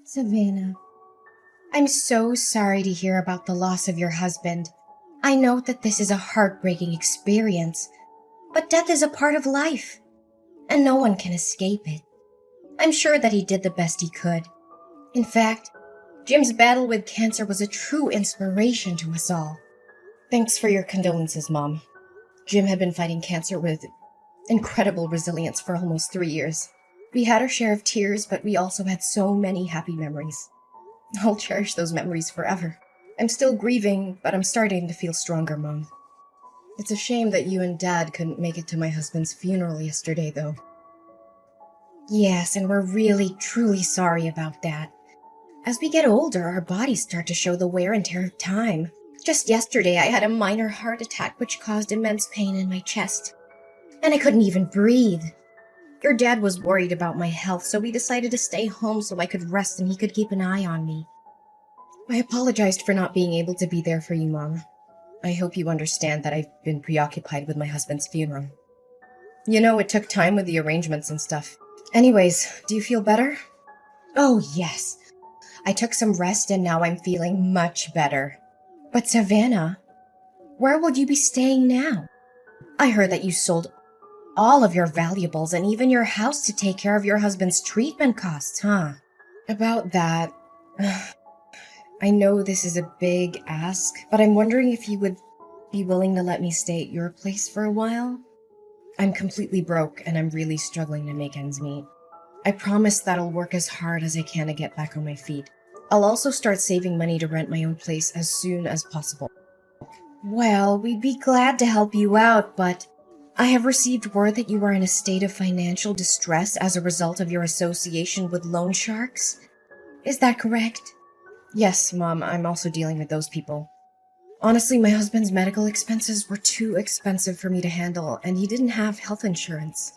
Savannah, I'm so sorry to hear about the loss of your husband. I know that this is a heartbreaking experience, but death is a part of life, and no one can escape it. I'm sure that he did the best he could. In fact, Jim's battle with cancer was a true inspiration to us all. Thanks for your condolences, Mom. Jim had been fighting cancer with incredible resilience for almost 3 years. We had our share of tears, but we also had so many happy memories. I'll cherish those memories forever. I'm still grieving, but I'm starting to feel stronger, Mom. It's a shame that you and Dad couldn't make it to my husband's funeral yesterday, though. Yes, and we're really, truly sorry about that. As we get older, our bodies start to show the wear and tear of time. Just yesterday, I had a minor heart attack which caused immense pain in my chest. And I couldn't even breathe. Your dad was worried about my health, so we decided to stay home so I could rest and he could keep an eye on me. I apologized for not being able to be there for you, Mom. I hope you understand that I've been preoccupied with my husband's funeral. You know, it took time with the arrangements and stuff. Anyways, do you feel better? Oh, yes. I took some rest and now I'm feeling much better. But Savannah, where will you be staying now? I heard that you sold all of your valuables and even your house to take care of your husband's treatment costs, huh? About that, I know this is a big ask, but I'm wondering if you would be willing to let me stay at your place for a while? I'm completely broke and I'm really struggling to make ends meet. I promise that I'll work as hard as I can to get back on my feet. I'll also start saving money to rent my own place as soon as possible. Well, we'd be glad to help you out, but I have received word that you are in a state of financial distress as a result of your association with loan sharks. Is that correct? Yes, Mom, I'm also dealing with those people. Honestly, my husband's medical expenses were too expensive for me to handle, and he didn't have health insurance.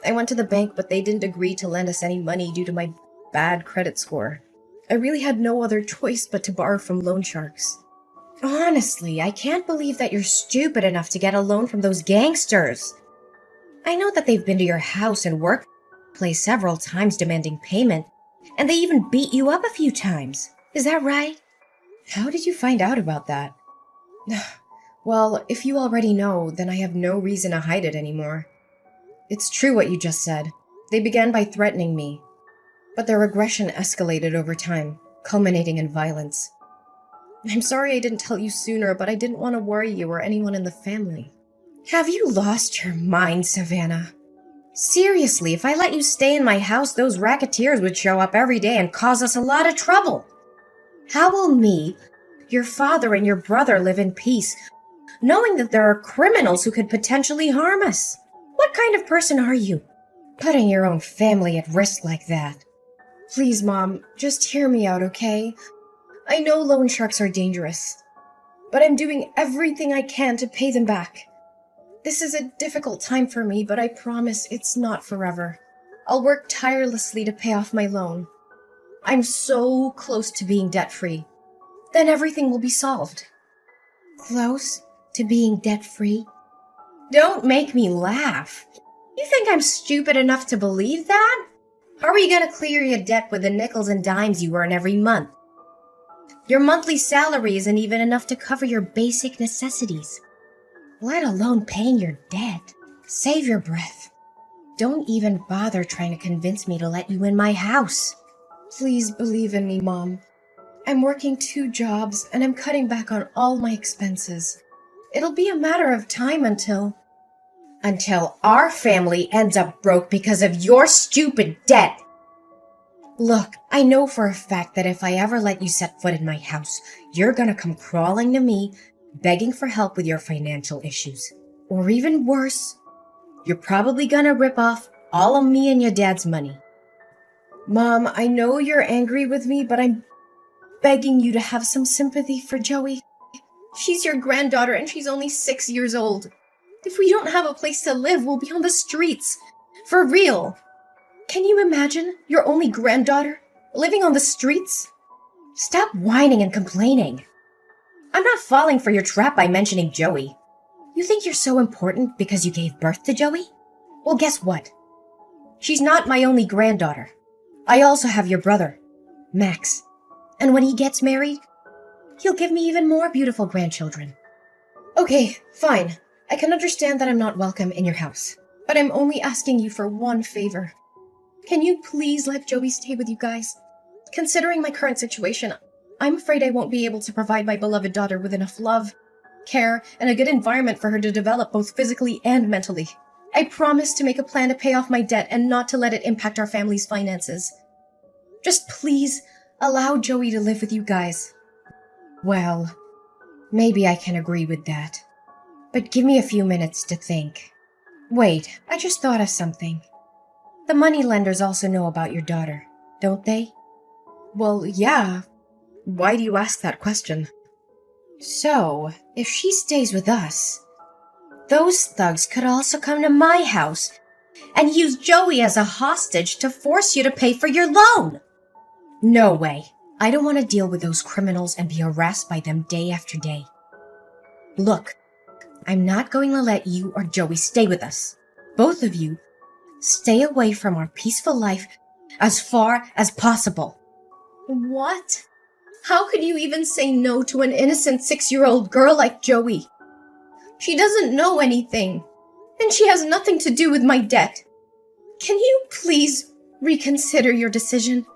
I went to the bank, but they didn't agree to lend us any money due to my bad credit score. I really had no other choice but to borrow from loan sharks. Honestly, I can't believe that you're stupid enough to get a loan from those gangsters. I know that they've been to your house and workplace several times demanding payment, and they even beat you up a few times. Is that right? How did you find out about that? Well, if you already know, then I have no reason to hide it anymore. It's true what you just said. They began by threatening me, but their aggression escalated over time, culminating in violence. I'm sorry I didn't tell you sooner, but I didn't want to worry you or anyone in the family. Have you lost your mind, Savannah? Seriously, if I let you stay in my house, those racketeers would show up every day and cause us a lot of trouble. How will me, your father, and your brother live in peace, knowing that there are criminals who could potentially harm us? What kind of person are you, putting your own family at risk like that? Please, Mom, just hear me out, okay? I know loan sharks are dangerous, but I'm doing everything I can to pay them back. This is a difficult time for me, but I promise it's not forever. I'll work tirelessly to pay off my loan. I'm so close to being debt-free. Then everything will be solved. Close to being debt-free? Don't make me laugh. You think I'm stupid enough to believe that? How are you going to clear your debt with the nickels and dimes you earn every month? Your monthly salary isn't even enough to cover your basic necessities, let alone paying your debt. Save your breath. Don't even bother trying to convince me to let you in my house. Please believe in me, Mom. I'm working 2 jobs and I'm cutting back on all my expenses. It'll be a matter of time until our family ends up broke because of your stupid debt. Look, I know for a fact that if I ever let you set foot in my house, you're gonna come crawling to me, begging for help with your financial issues. Or even worse, you're probably gonna rip off all of me and your dad's money. Mom, I know you're angry with me, but I'm begging you to have some sympathy for Joey. She's your granddaughter and she's only 6 years old. If we don't have a place to live, we'll be on the streets. For real. Can you imagine your only granddaughter living on the streets? Stop whining and complaining. I'm not falling for your trap by mentioning Joey. You think you're so important because you gave birth to Joey? Well, guess what? She's not my only granddaughter. I also have your brother. Max. And when he gets married, he'll give me even more beautiful grandchildren. Okay, fine. I can understand that I'm not welcome in your house, but I'm only asking you for one favor. Can you please let Joey stay with you guys? Considering my current situation, I'm afraid I won't be able to provide my beloved daughter with enough love, care, and a good environment for her to develop both physically and mentally. I promise to make a plan to pay off my debt and not to let it impact our family's finances. Just please allow Joey to live with you guys. Well, maybe I can agree with that. But give me a few minutes to think. Wait, I just thought of something. The moneylenders also know about your daughter, don't they? Well, yeah. Why do you ask that question? So, if she stays with us, those thugs could also come to my house and use Joey as a hostage to force you to pay for your loan. No way. I don't want to deal with those criminals and be harassed by them day after day. Look, I'm not going to let you or Joey stay with us. Both of you, stay away from our peaceful life as far as possible. What? How could you even say no to an innocent 6-year-old girl like Joey? She doesn't know anything, and she has nothing to do with my debt. Can you please reconsider your decision?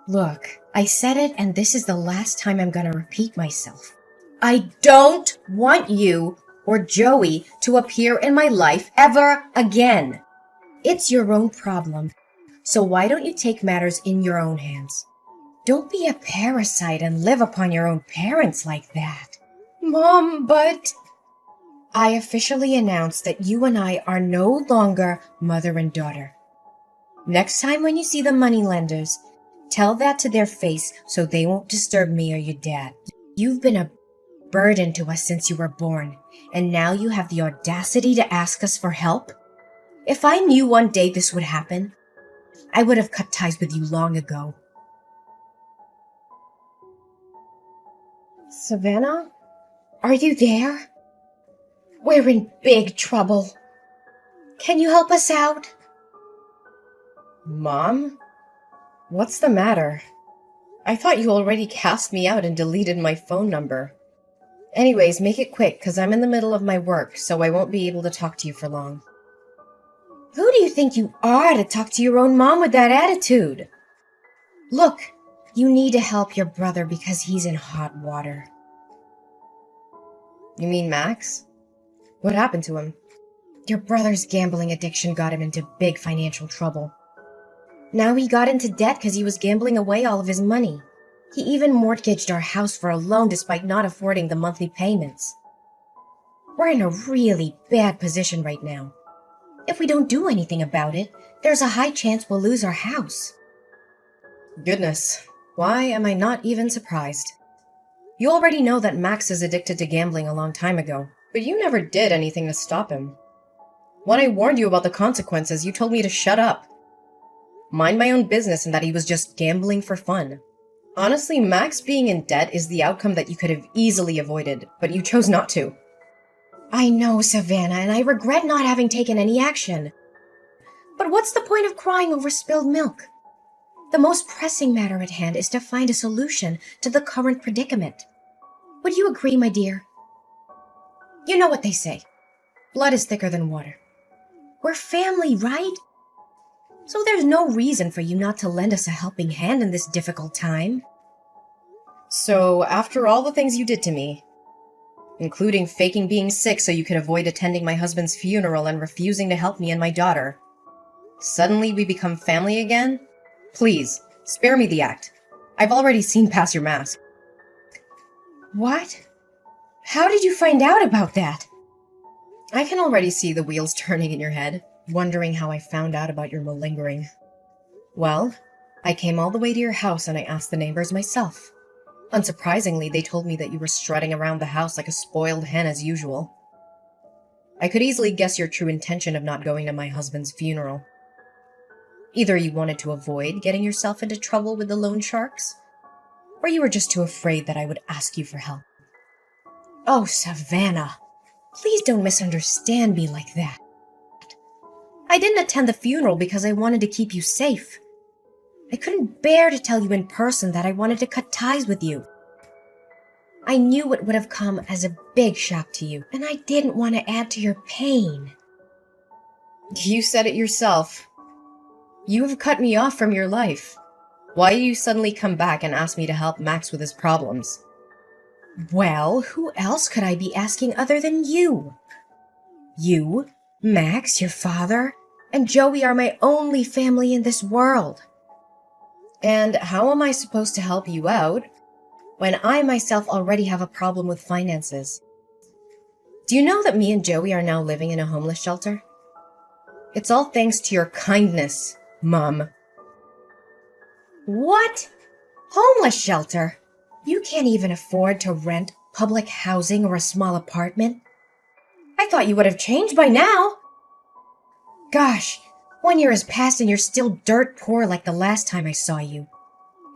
Look, I said it, and this is the last time I'm gonna repeat myself. I don't want you or Joey to appear in my life ever again. It's your own problem, so why don't you take matters in your own hands? Don't be a parasite and live upon your own parents like that. Mom, but... I officially announce that you and I are no longer mother and daughter. Next time when you see the moneylenders, tell that to their face so they won't disturb me or your dad. You've been a burden to us since you were born, and now you have the audacity to ask us for help? If I knew one day this would happen, I would have cut ties with you long ago. Savannah? Are you there? We're in big trouble. Can you help us out? Mom? What's the matter? I thought you already cast me out and deleted my phone number. Anyways, make it quick, because I'm in the middle of my work, so I won't be able to talk to you for long. Who do you think you are to talk to your own mom with that attitude? Look, you need to help your brother because he's in hot water. You mean Max? What happened to him? Your brother's gambling addiction got him into big financial trouble. Now he got into debt because he was gambling away all of his money. He even mortgaged our house for a loan despite not affording the monthly payments. We're in a really bad position right now. If we don't do anything about it, there's a high chance we'll lose our house. Goodness, why am I not even surprised? You already know that Max is addicted to gambling a long time ago, but you never did anything to stop him. When I warned you about the consequences, you told me to shut up. Mind my own business and that he was just gambling for fun. Honestly, Max being in debt is the outcome that you could have easily avoided, but you chose not to. I know, Savannah, and I regret not having taken any action. But what's the point of crying over spilled milk? The most pressing matter at hand is to find a solution to the current predicament. Would you agree, my dear? You know what they say. Blood is thicker than water. We're family, right? So there's no reason for you not to lend us a helping hand in this difficult time. So, after all the things you did to me, including faking being sick so you could avoid attending my husband's funeral and refusing to help me and my daughter, suddenly we become family again? Please, spare me the act. I've already seen past your mask. What? How did you find out about that? I can already see the wheels turning in your head, wondering how I found out about your malingering. Well, I came all the way to your house and I asked the neighbors myself. Unsurprisingly, they told me that you were strutting around the house like a spoiled hen as usual. I could easily guess your true intention of not going to my husband's funeral. Either you wanted to avoid getting yourself into trouble with the loan sharks, or you were just too afraid that I would ask you for help. Oh, Savannah, please don't misunderstand me like that. I didn't attend the funeral because I wanted to keep you safe. I couldn't bear to tell you in person that I wanted to cut ties with you. I knew it would have come as a big shock to you, and I didn't want to add to your pain. You said it yourself. You have cut me off from your life. Why do you suddenly come back and ask me to help Max with his problems? Well, who else could I be asking other than you? You, Max, your father, and Joey are my only family in this world. And how am I supposed to help you out when I myself already have a problem with finances? Do you know that me and Joey are now living in a homeless shelter? It's all thanks to your kindness, Mom. What? Homeless shelter? You can't even afford to rent public housing or a small apartment? I thought you would have changed by now. Gosh, 1 year has passed and you're still dirt poor like the last time I saw you.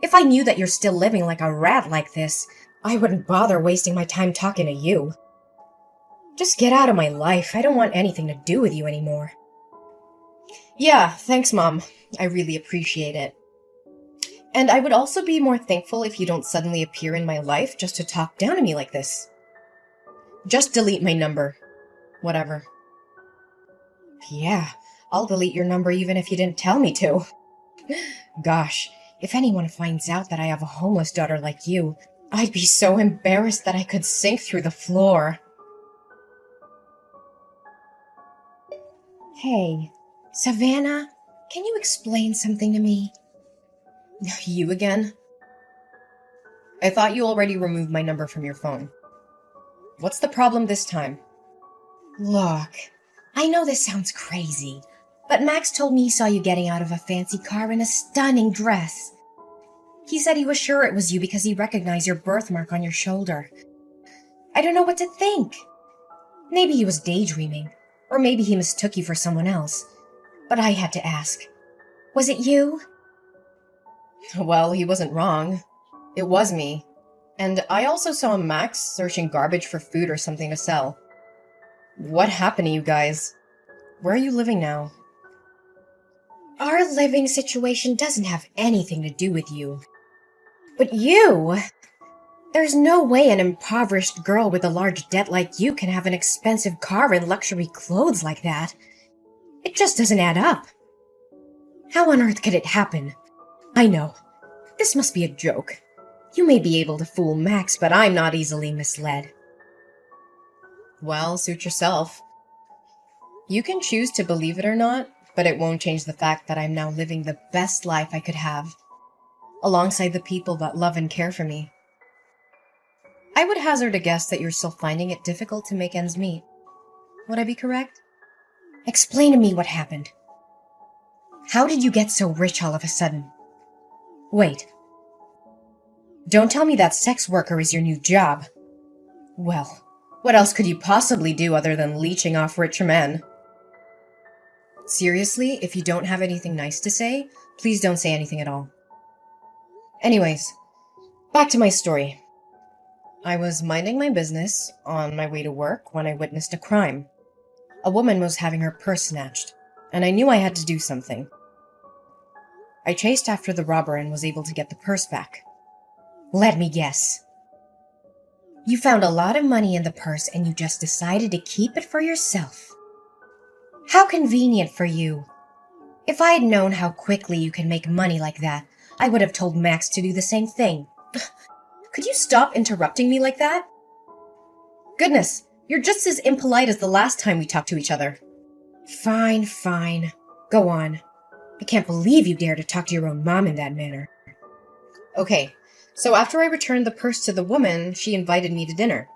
If I knew that you're still living like a rat like this, I wouldn't bother wasting my time talking to you. Just get out of my life. I don't want anything to do with you anymore. Yeah, thanks, Mom. I really appreciate it. And I would also be more thankful if you don't suddenly appear in my life just to talk down to me like this. Just delete my number. Whatever. Yeah, I'll delete your number even if you didn't tell me to. Gosh, if anyone finds out that I have a homeless daughter like you, I'd be so embarrassed that I could sink through the floor. Hey, Savannah, can you explain something to me? You again? I thought you already removed my number from your phone. What's the problem this time? Look, I know this sounds crazy, but Max told me he saw you getting out of a fancy car in a stunning dress. He said he was sure it was you because he recognized your birthmark on your shoulder. I don't know what to think. Maybe he was daydreaming, or maybe he mistook you for someone else. But I had to ask. Was it you? Well, he wasn't wrong. It was me. And I also saw Max searching garbage for food or something to sell. What happened to you guys? Where are you living now? Our living situation doesn't have anything to do with you. But you? There's no way an impoverished girl with a large debt like you can have an expensive car and luxury clothes like that. It just doesn't add up. How on earth could it happen? I know. This must be a joke. You may be able to fool Max, but I'm not easily misled. Well, suit yourself. You can choose to believe it or not, but it won't change the fact that I'm now living the best life I could have, alongside the people that love and care for me. I would hazard a guess that you're still finding it difficult to make ends meet. Would I be correct? Explain to me what happened. How did you get so rich all of a sudden? Wait. Don't tell me that sex worker is your new job. Well, what else could you possibly do other than leeching off rich men? Seriously, if you don't have anything nice to say, please don't say anything at all. Anyways, back to my story. I was minding my business on my way to work when I witnessed a crime. A woman was having her purse snatched, and I knew I had to do something. I chased after the robber and was able to get the purse back. Let me guess. You found a lot of money in the purse and you just decided to keep it for yourself. How convenient for you. If I had known how quickly you can make money like that, I would have told Max to do the same thing. Could you stop interrupting me like that? Goodness, you're just as impolite as the last time we talked to each other. Fine. Go on. I can't believe you dare to talk to your own mom in that manner. Okay, so after I returned the purse to the woman, she invited me to dinner.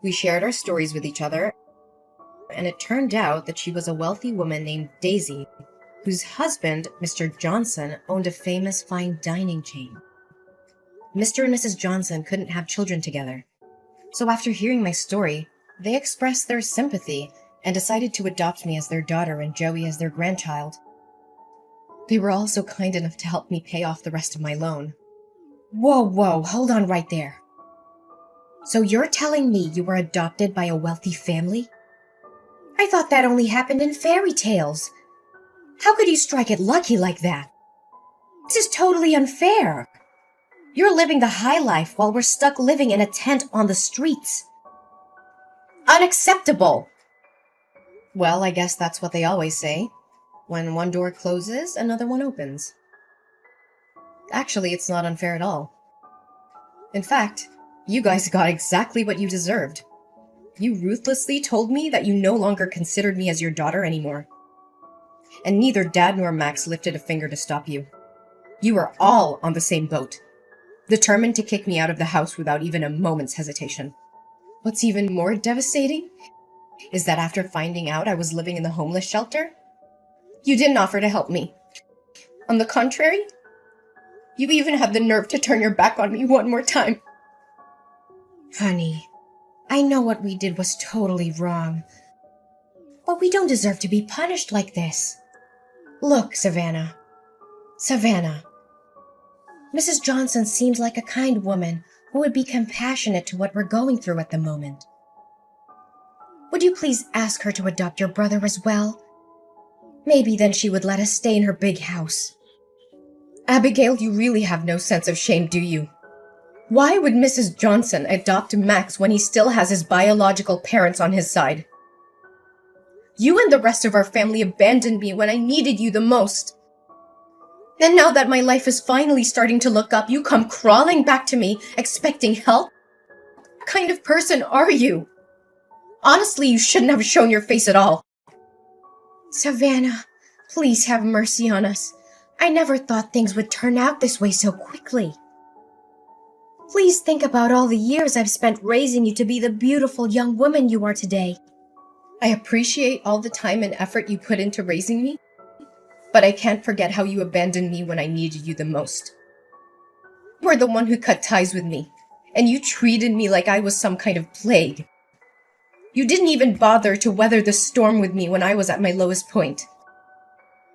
We shared our stories with each other, and it turned out that she was a wealthy woman named Daisy, whose husband, Mr. Johnson, owned a famous fine dining chain. Mr. and Mrs. Johnson couldn't have children together, so after hearing my story, they expressed their sympathy and decided to adopt me as their daughter and Joey as their grandchild. They were also kind enough to help me pay off the rest of my loan. Whoa, hold on right there. So you're telling me you were adopted by a wealthy family? I thought that only happened in fairy tales. How could you strike it lucky like that? This is totally unfair. You're living the high life while we're stuck living in a tent on the streets. Unacceptable! Well, I guess that's what they always say. When one door closes, another one opens. Actually, it's not unfair at all. In fact, you guys got exactly what you deserved. You ruthlessly told me that you no longer considered me as your daughter anymore. And neither Dad nor Max lifted a finger to stop you. You were all on the same boat, determined to kick me out of the house without even a moment's hesitation. What's even more devastating is that after finding out I was living in the homeless shelter, you didn't offer to help me. On the contrary, you even had the nerve to turn your back on me one more time. Honey, I know what we did was totally wrong, but we don't deserve to be punished like this. Look, Savannah. Mrs. Johnson seems like a kind woman who would be compassionate to what we're going through at the moment. Would you please ask her to adopt your brother as well? Maybe then she would let us stay in her big house. Abigail, you really have no sense of shame, do you? Why would Mrs. Johnson adopt Max when he still has his biological parents on his side? You and the rest of our family abandoned me when I needed you the most. And now that my life is finally starting to look up, you come crawling back to me, expecting help? What kind of person are you? Honestly, you shouldn't have shown your face at all. Savannah, please have mercy on us. I never thought things would turn out this way so quickly. Please think about all the years I've spent raising you to be the beautiful young woman you are today. I appreciate all the time and effort you put into raising me, but I can't forget how you abandoned me when I needed you the most. You were the one who cut ties with me, and you treated me like I was some kind of plague. You didn't even bother to weather the storm with me when I was at my lowest point.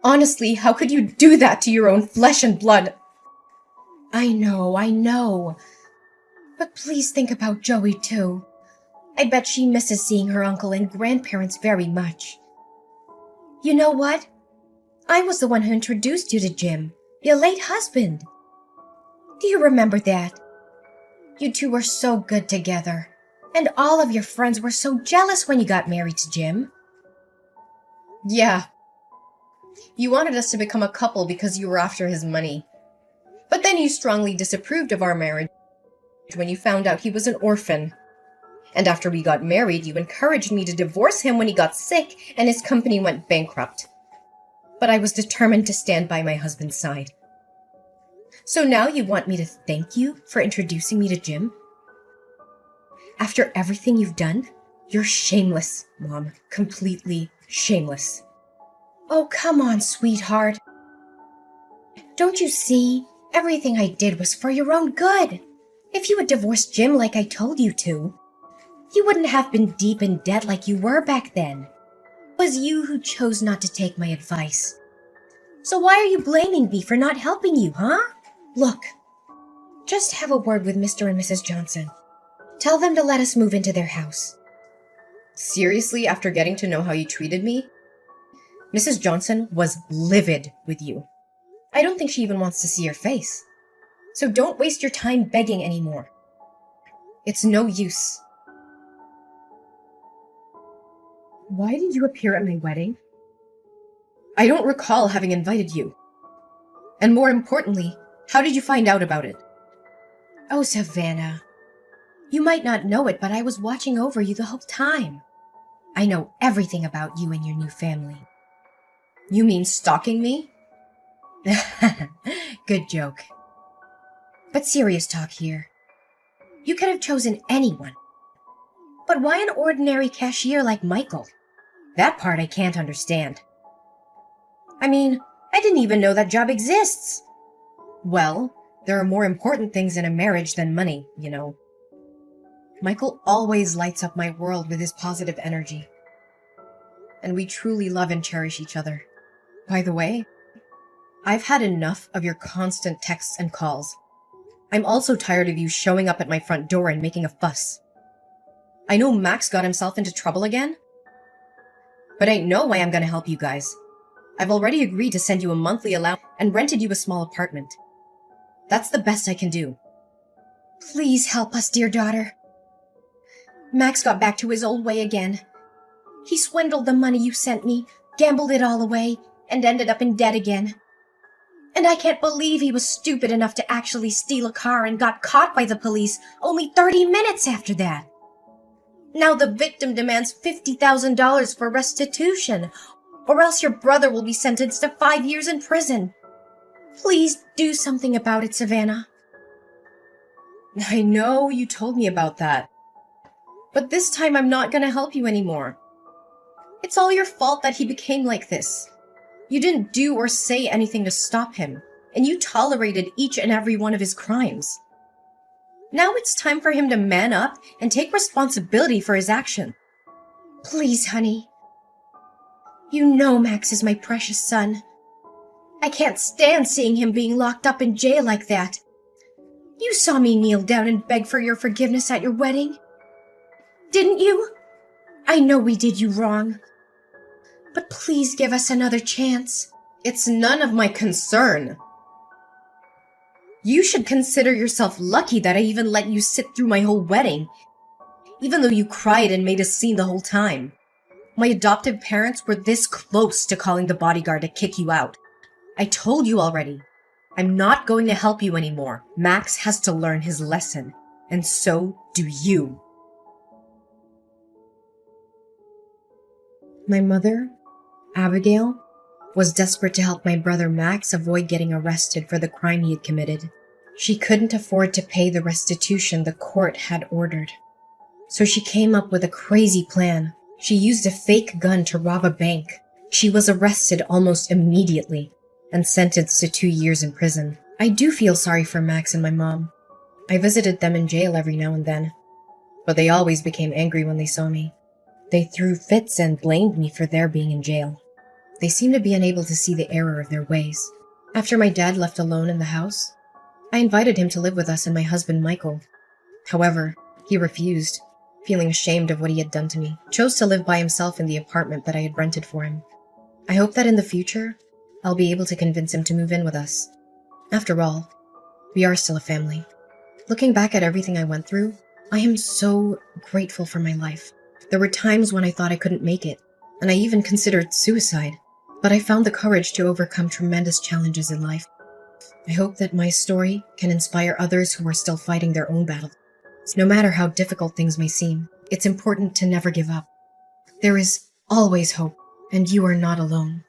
Honestly, how could you do that to your own flesh and blood? I know. But please think about Joey too. I bet she misses seeing her uncle and grandparents very much. You know what? I was the one who introduced you to Jim, your late husband. Do you remember that? You two were so good together, and all of your friends were so jealous when you got married to Jim. Yeah. You wanted us to become a couple because you were after his money. But then you strongly disapproved of our marriage when you found out he was an orphan. And after we got married, you encouraged me to divorce him when he got sick and his company went bankrupt. But I was determined to stand by my husband's side. So now you want me to thank you for introducing me to Jim? After everything you've done? You're shameless, Mom. Completely shameless. Oh, come on, sweetheart. Don't you see? Everything I did was for your own good. If you had divorced Jim like I told you to, you wouldn't have been deep in debt like you were back then. It was you who chose not to take my advice. So why are you blaming me for not helping you, huh? Look, just have a word with Mr. and Mrs. Johnson. Tell them to let us move into their house. Seriously, after getting to know how you treated me? Mrs. Johnson was livid with you. I don't think she even wants to see your face. So don't waste your time begging anymore. It's no use. Why did you appear at my wedding? I don't recall having invited you. And more importantly, how did you find out about it? Oh, Savannah. You might not know it, but I was watching over you the whole time. I know everything about you and your new family. You mean stalking me? Good joke. But serious talk here. You could have chosen anyone. But why an ordinary cashier like Michael? That part I can't understand. I mean, I didn't even know that job exists. Well, there are more important things in a marriage than money, you know. Michael always lights up my world with his positive energy. And we truly love and cherish each other. By the way, I've had enough of your constant texts and calls. I'm also tired of you showing up at my front door and making a fuss. I know Max got himself into trouble again, but I know why I'm gonna help you guys. I've already agreed to send you a monthly allowance and rented you a small apartment. That's the best I can do. Please help us, dear daughter. Max got back to his old way again. He swindled the money you sent me, gambled it all away, and ended up in debt again. And I can't believe he was stupid enough to actually steal a car and got caught by the police only 30 minutes after that. Now the victim demands $50,000 for restitution, or else your brother will be sentenced to 5 years in prison. Please do something about it, Savannah. I know you told me about that. But this time I'm not gonna help you anymore. It's all your fault that he became like this. You didn't do or say anything to stop him, and you tolerated each and every one of his crimes. Now it's time for him to man up and take responsibility for his action. Please, honey. You know Max is my precious son. I can't stand seeing him being locked up in jail like that. You saw me kneel down and beg for your forgiveness at your wedding. Didn't you? I know we did you wrong. But please give us another chance. It's none of my concern. You should consider yourself lucky that I even let you sit through my whole wedding, even though you cried and made a scene the whole time. My adoptive parents were this close to calling the bodyguard to kick you out. I told you already. I'm not going to help you anymore. Max has to learn his lesson, and so do you. My mother, Abigail, was desperate to help my brother Max avoid getting arrested for the crime he had committed. She couldn't afford to pay the restitution the court had ordered. So she came up with a crazy plan. She used a fake gun to rob a bank. She was arrested almost immediately and sentenced to 2 years in prison. I do feel sorry for Max and my mom. I visited them in jail every now and then, but they always became angry when they saw me. They threw fits and blamed me for their being in jail. They seemed to be unable to see the error of their ways. After my dad left alone in the house, I invited him to live with us and my husband Michael. However, he refused, feeling ashamed of what he had done to me, chose to live by himself in the apartment that I had rented for him. I hope that in the future, I'll be able to convince him to move in with us. After all, we are still a family. Looking back at everything I went through, I am so grateful for my life. There were times when I thought I couldn't make it, and I even considered suicide, but I found the courage to overcome tremendous challenges in life. I hope that my story can inspire others who are still fighting their own battles. No matter how difficult things may seem, it's important to never give up. There is always hope, and you are not alone.